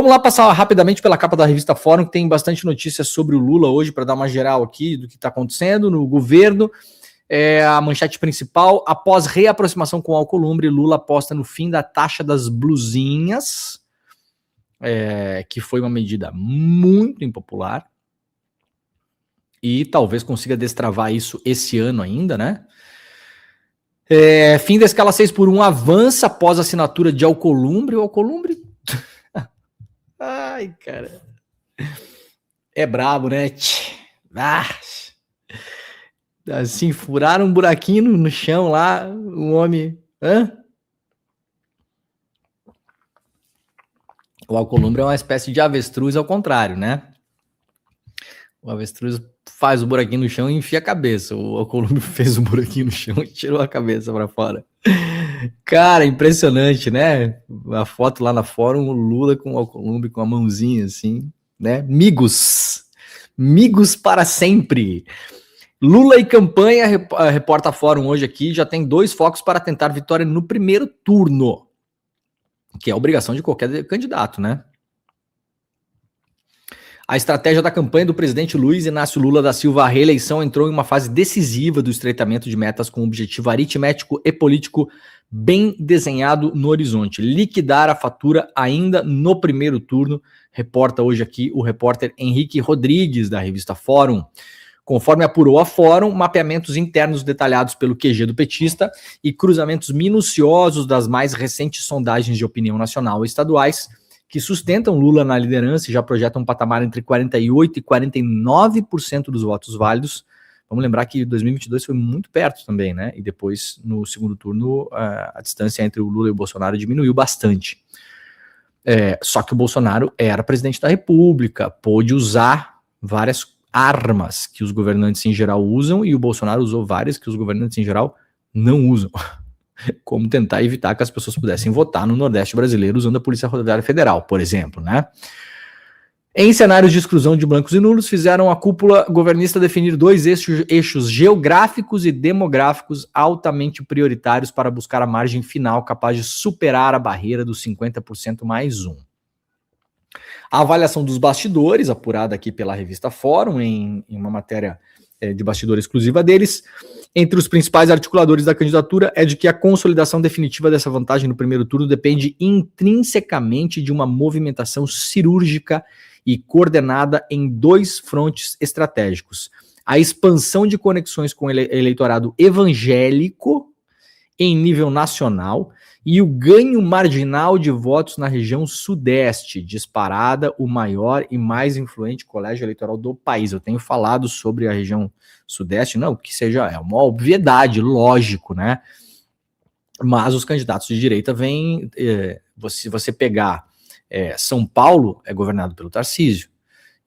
Vamos lá passar rapidamente pela capa da revista Fórum, que tem bastante notícias sobre o Lula hoje, para dar uma geral aqui do que está acontecendo no governo. A manchete principal: após reaproximação com o Alcolumbre, Lula aposta no fim da taxa das blusinhas, que foi uma medida muito impopular, e talvez consiga destravar isso esse ano ainda, né? Fim da escala 6x1 avança após assinatura de Alcolumbre. O Alcolumbre... Ai, cara. É brabo, né? Assim, furaram um buraquinho no chão lá, o homem... O Alcolumbre é uma espécie de avestruz ao contrário, né? O avestruz faz o buraquinho no chão e enfia a cabeça. O Alcolumbre fez um buraquinho no chão e tirou a cabeça pra fora. Cara, impressionante, né? A foto lá na Fórum, o Lula com o Alcolumbre com a mãozinha assim, né? Migos para sempre. Lula e campanha, reporta a Fórum hoje aqui, já tem 2 focos para tentar vitória no primeiro turno, que é a obrigação de qualquer candidato, né? A estratégia da campanha do presidente Luiz Inácio Lula da Silva à reeleição entrou em uma fase decisiva do estreitamento de metas com um objetivo aritmético e político bem desenhado no horizonte: liquidar a fatura ainda no primeiro turno, reporta hoje aqui o repórter Henrique Rodrigues, da revista Fórum. Conforme apurou a Fórum, mapeamentos internos detalhados pelo QG do petista e cruzamentos minuciosos das mais recentes sondagens de opinião nacional e estaduais, que sustentam Lula na liderança e já projetam um patamar entre 48% e 49% dos votos válidos. Vamos lembrar que 2022 foi muito perto também, né? E depois, no segundo turno, a distância entre o Lula e o Bolsonaro diminuiu bastante. Só que o Bolsonaro era presidente da República, pôde usar várias armas que os governantes em geral usam, e o Bolsonaro usou várias que os governantes em geral não usam. Como tentar evitar que as pessoas pudessem votar no Nordeste brasileiro usando a Polícia Rodoviária Federal, por exemplo, né? Em cenários de exclusão de brancos e nulos, fizeram a cúpula governista definir 2 eixos geográficos e demográficos altamente prioritários para buscar a margem final capaz de superar a barreira dos 50% mais 1. A avaliação dos bastidores, apurada aqui pela revista Fórum, em uma matéria de bastidor exclusiva deles, entre os principais articuladores da candidatura, é de que a consolidação definitiva dessa vantagem no primeiro turno depende intrinsecamente de uma movimentação cirúrgica e coordenada em 2 frontes estratégicos: a expansão de conexões com o eleitorado evangélico em nível nacional e o ganho marginal de votos na região sudeste, disparada o maior e mais influente colégio eleitoral do país. Eu tenho falado sobre a região sudeste, não que seja uma obviedade, lógico, né? Mas os candidatos de direita vêm, se você pegar São Paulo, é governado pelo Tarcísio,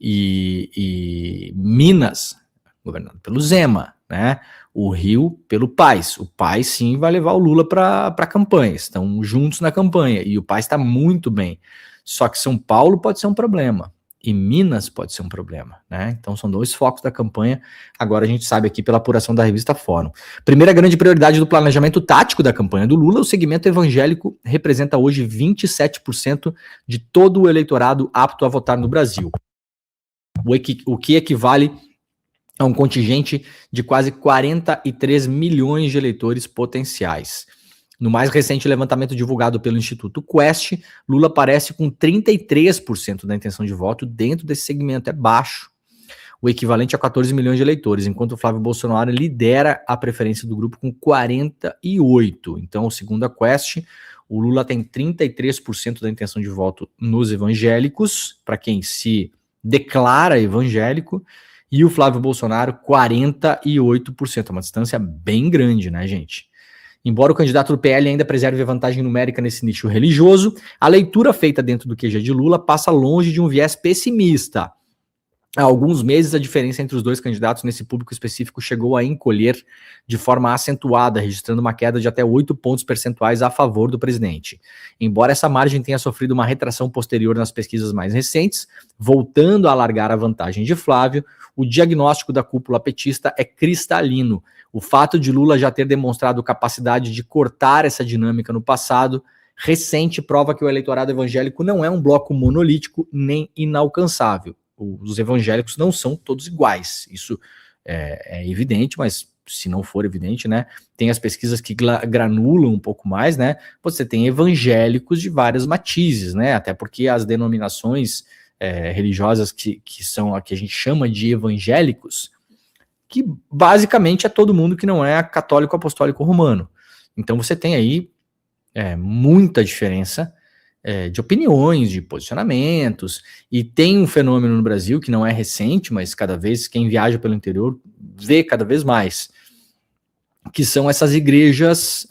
e Minas, governado pelo Zema, né? O Rio pelo Paes. O Paes sim vai levar o Lula para a campanha, estão juntos na campanha, e o Paes está muito bem. Só que São Paulo pode ser um problema, e Minas pode ser um problema, né? Então são 2 focos da campanha, agora a gente sabe aqui pela apuração da revista Fórum. Primeira grande prioridade do planejamento tático da campanha do Lula: o segmento evangélico representa hoje 27% de todo o eleitorado apto a votar no Brasil, o que equivale a um contingente de quase 43 milhões de eleitores potenciais. No mais recente levantamento divulgado pelo Instituto Quest, Lula aparece com 33% da intenção de voto dentro desse segmento, é baixo, o equivalente a 14 milhões de eleitores, enquanto o Flávio Bolsonaro lidera a preferência do grupo com 48%. Então, segundo a Quest, o Lula tem 33% da intenção de voto nos evangélicos, para quem se declara evangélico, e o Flávio Bolsonaro 48%, uma distância bem grande, né, gente? Embora o candidato do PL ainda preserve a vantagem numérica nesse nicho religioso, a leitura feita dentro do QG de Lula passa longe de um viés pessimista. Há alguns meses, a diferença entre os 2 candidatos nesse público específico chegou a encolher de forma acentuada, registrando uma queda de até 8 pontos percentuais a favor do presidente. Embora essa margem tenha sofrido uma retração posterior nas pesquisas mais recentes, voltando a alargar a vantagem de Flávio, o diagnóstico da cúpula petista é cristalino. O fato de Lula já ter demonstrado capacidade de cortar essa dinâmica no passado recente prova que o eleitorado evangélico não é um bloco monolítico nem inalcançável. Os evangélicos não são todos iguais. Isso é evidente, mas se não for evidente, né, tem as pesquisas que granulam um pouco mais, né, você tem evangélicos de várias matizes, né, até porque as denominações religiosas que são a que a gente chama de evangélicos, que basicamente é todo mundo que não é católico apostólico romano. Então você tem aí muita diferença de opiniões, de posicionamentos, e tem um fenômeno no Brasil que não é recente, mas cada vez quem viaja pelo interior vê cada vez mais, que são essas igrejas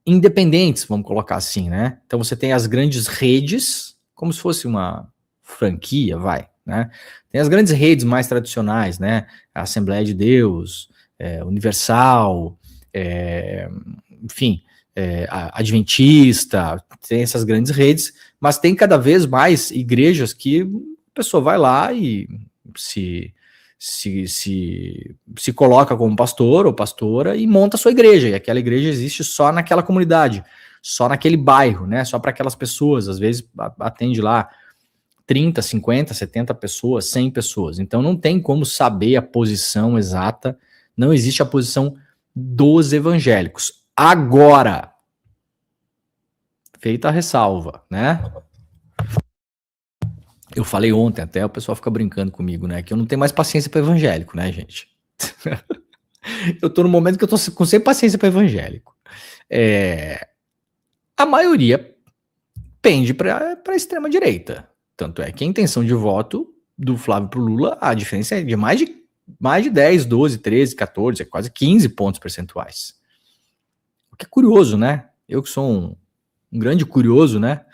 independentes, vamos colocar assim, né? Então você tem as grandes redes, como se fosse uma franquia, né? Tem as grandes redes mais tradicionais, né? A Assembleia de Deus, Universal, enfim, Adventista, tem essas grandes redes, mas tem cada vez mais igrejas que a pessoa vai lá e se coloca como pastor ou pastora e monta a sua igreja, e aquela igreja existe só naquela comunidade, só naquele bairro, né? Só para aquelas pessoas, às vezes atende lá 30, 50, 70 pessoas, 100 pessoas. Então não tem como saber a posição exata, não existe a posição dos evangélicos. Agora, feita a ressalva, né? Eu falei ontem, até o pessoal fica brincando comigo, né? Que eu não tenho mais paciência para evangélico, né, gente? Eu tô no momento que eu tô com sem paciência para evangélico. A maioria pende para a extrema direita. Tanto é que a intenção de voto do Flávio pro Lula, a diferença é de mais de 10, 12, 13, 14, quase 15 pontos percentuais. O que é curioso, né? Eu que sou um grande curioso, né?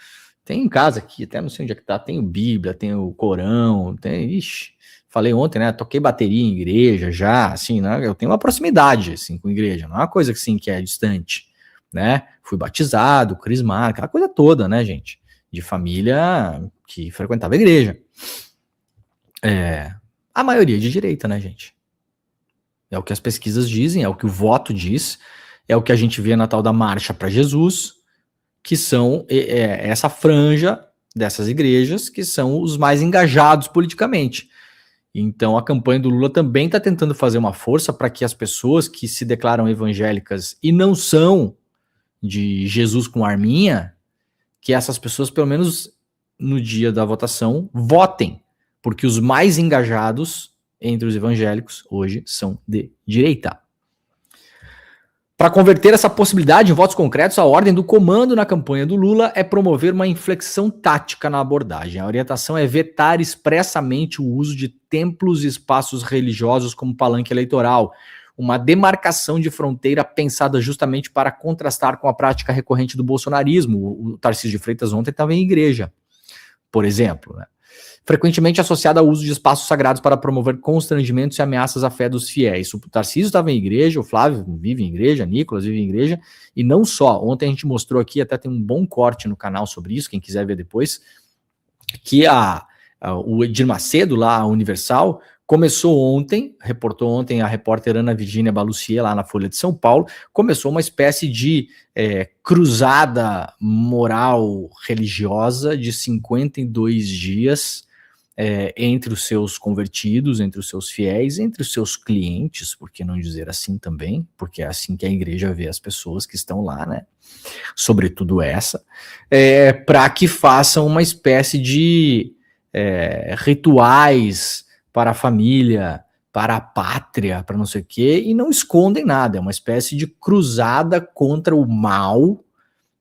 Tem em casa aqui, até não sei onde é que tá, tem o Bíblia, tem o Corão, falei ontem, né? Toquei bateria em igreja já, assim, né? Eu tenho uma proximidade, assim, com a igreja, não é uma coisa assim que é distante, né? Fui batizado, crismado, aquela coisa toda, né, gente? De família que frequentava a igreja. A maioria de direita, né, gente? É o que as pesquisas dizem, é o que o voto diz, é o que a gente vê na tal da Marcha para Jesus, que são essa franja dessas igrejas que são os mais engajados politicamente. Então a campanha do Lula também está tentando fazer uma força para que as pessoas que se declaram evangélicas e não são de Jesus com arminha, que essas pessoas, pelo menos no dia da votação, votem, porque os mais engajados entre os evangélicos hoje são de direita. Para converter essa possibilidade em votos concretos, a ordem do comando na campanha do Lula é promover uma inflexão tática na abordagem. A orientação é vetar expressamente o uso de templos e espaços religiosos como palanque eleitoral, uma demarcação de fronteira pensada justamente para contrastar com a prática recorrente do bolsonarismo. O Tarcísio de Freitas ontem estava em igreja, por exemplo, né? Frequentemente associada ao uso de espaços sagrados para promover constrangimentos e ameaças à fé dos fiéis. O Tarcísio estava em igreja, o Flávio vive em igreja, Nicolas vive em igreja, e não só. Ontem a gente mostrou aqui, até tem um bom corte no canal sobre isso, quem quiser ver depois, que o Edir Macedo, lá, a Universal, começou ontem, reportou ontem a repórter Ana Virgínia Balucier, lá na Folha de São Paulo, começou uma espécie de cruzada moral religiosa de 52 dias, entre os seus convertidos, entre os seus fiéis, entre os seus clientes, por que não dizer assim também, porque é assim que a igreja vê as pessoas que estão lá, né, sobretudo essa, para que façam uma espécie de rituais para a família, para a pátria, para não sei o quê, e não escondem nada, é uma espécie de cruzada contra o mal,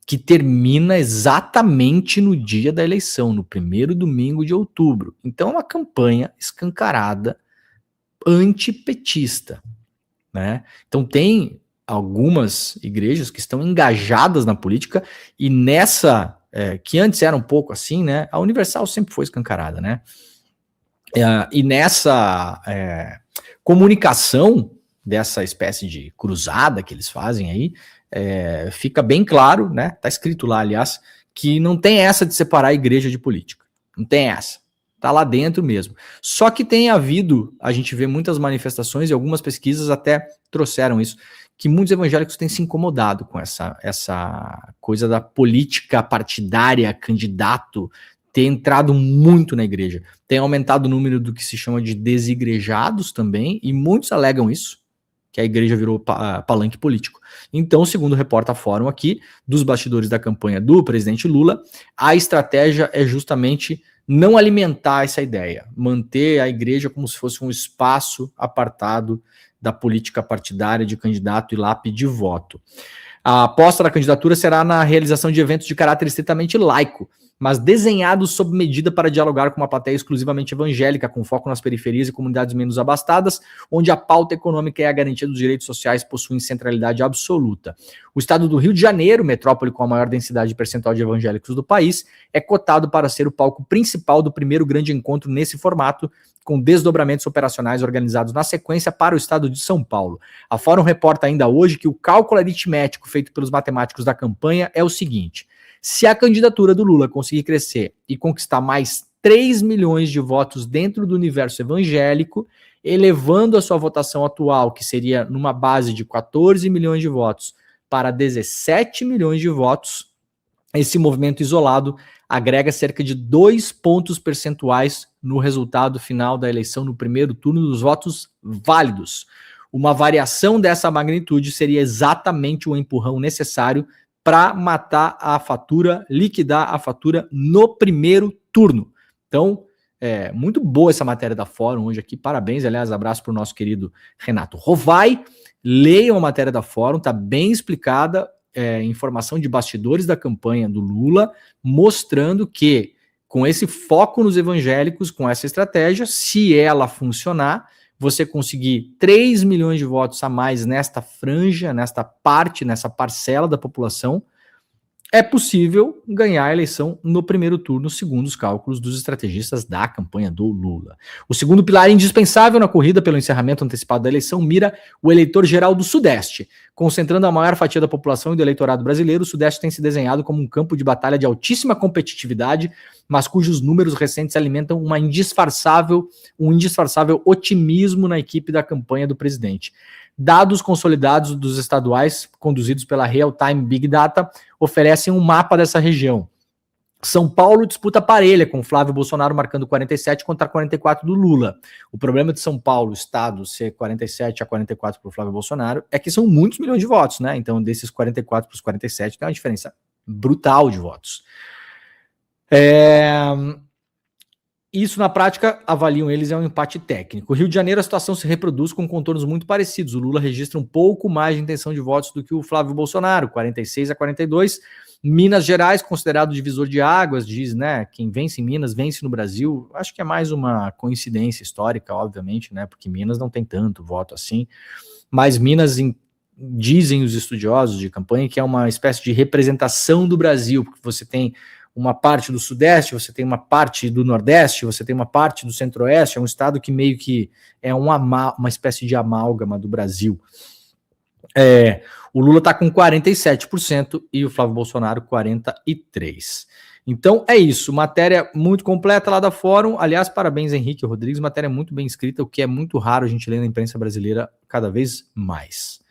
que termina exatamente no dia da eleição, no primeiro domingo de outubro. Então é uma campanha escancarada antipetista, né? Então tem algumas igrejas que estão engajadas na política e nessa, que antes era um pouco assim, né? A Universal sempre foi escancarada, né? E nessa comunicação dessa espécie de cruzada que eles fazem aí, fica bem claro, né? Tá escrito lá, aliás, que não tem essa de separar a igreja de política. Não tem essa. Tá lá dentro mesmo. Só que tem havido, a gente vê muitas manifestações e algumas pesquisas até trouxeram isso, que muitos evangélicos têm se incomodado com essa coisa da política partidária, candidato, ter entrado muito na igreja. Tem aumentado o número do que se chama de desigrejados também, e muitos alegam isso, que a igreja virou palanque político. Então, segundo reporta a Fórum aqui, dos bastidores da campanha do presidente Lula, a estratégia é justamente não alimentar essa ideia, manter a igreja como se fosse um espaço apartado da política partidária de candidato e lá pedir voto. A aposta da candidatura será na realização de eventos de caráter estritamente laico, mas desenhados sob medida para dialogar com uma plateia exclusivamente evangélica, com foco nas periferias e comunidades menos abastadas, onde a pauta econômica e a garantia dos direitos sociais possuem centralidade absoluta. O estado do Rio de Janeiro, metrópole com a maior densidade percentual de evangélicos do país, é cotado para ser o palco principal do primeiro grande encontro nesse formato, com desdobramentos operacionais organizados na sequência para o estado de São Paulo. A Fórum reporta ainda hoje que o cálculo aritmético feito pelos matemáticos da campanha é o seguinte: se a candidatura do Lula conseguir crescer e conquistar mais 3 milhões de votos dentro do universo evangélico, elevando a sua votação atual, que seria numa base de 14 milhões de votos, para 17 milhões de votos, esse movimento isolado agrega cerca de 2 pontos percentuais no resultado final da eleição no primeiro turno dos votos válidos. Uma variação dessa magnitude seria exatamente o empurrão necessário para matar a fatura, liquidar a fatura no primeiro turno. Então, muito boa essa matéria da Fórum hoje aqui, parabéns, aliás, abraço para o nosso querido Renato Rovai. Leiam a matéria da Fórum, está bem explicada, informação de bastidores da campanha do Lula, mostrando que com esse foco nos evangélicos, com essa estratégia, se ela funcionar, você conseguir 3 milhões de votos a mais nesta franja, nesta parte, nessa parcela da população, é possível ganhar a eleição no primeiro turno, segundo os cálculos dos estrategistas da campanha do Lula. O segundo pilar indispensável na corrida pelo encerramento antecipado da eleição mira o eleitor geral do Sudeste. Concentrando a maior fatia da população e do eleitorado brasileiro, o Sudeste tem se desenhado como um campo de batalha de altíssima competitividade, mas cujos números recentes alimentam um indisfarçável otimismo na equipe da campanha do presidente. Dados consolidados dos estaduais, conduzidos pela Real Time Big Data, oferecem um mapa dessa região. São Paulo disputa parelha, com Flávio Bolsonaro marcando 47 contra 44 do Lula. O problema de São Paulo, estado, ser 47 a 44 para o Flávio Bolsonaro, é que são muitos milhões de votos, né? Então, desses 44 para os 47, tem uma diferença brutal de votos. Isso, na prática, avaliam eles, é um empate técnico. O Rio de Janeiro, a situação se reproduz com contornos muito parecidos. O Lula registra um pouco mais de intenção de votos do que o Flávio Bolsonaro, 46 a 42. Minas Gerais, considerado divisor de águas, diz, né? Quem vence em Minas, vence no Brasil. Acho que é mais uma coincidência histórica, obviamente, né? Porque Minas não tem tanto voto assim. Mas Minas, dizem os estudiosos de campanha, que é uma espécie de representação do Brasil, porque você tem uma parte do Sudeste, você tem uma parte do Nordeste, você tem uma parte do Centro-Oeste, é um estado que meio que é uma espécie de amálgama do Brasil. O Lula está com 47% e o Flávio Bolsonaro 43%. Então é isso, matéria muito completa lá da Fórum. Aliás, parabéns Henrique Rodrigues, matéria muito bem escrita, o que é muito raro a gente ler na imprensa brasileira cada vez mais.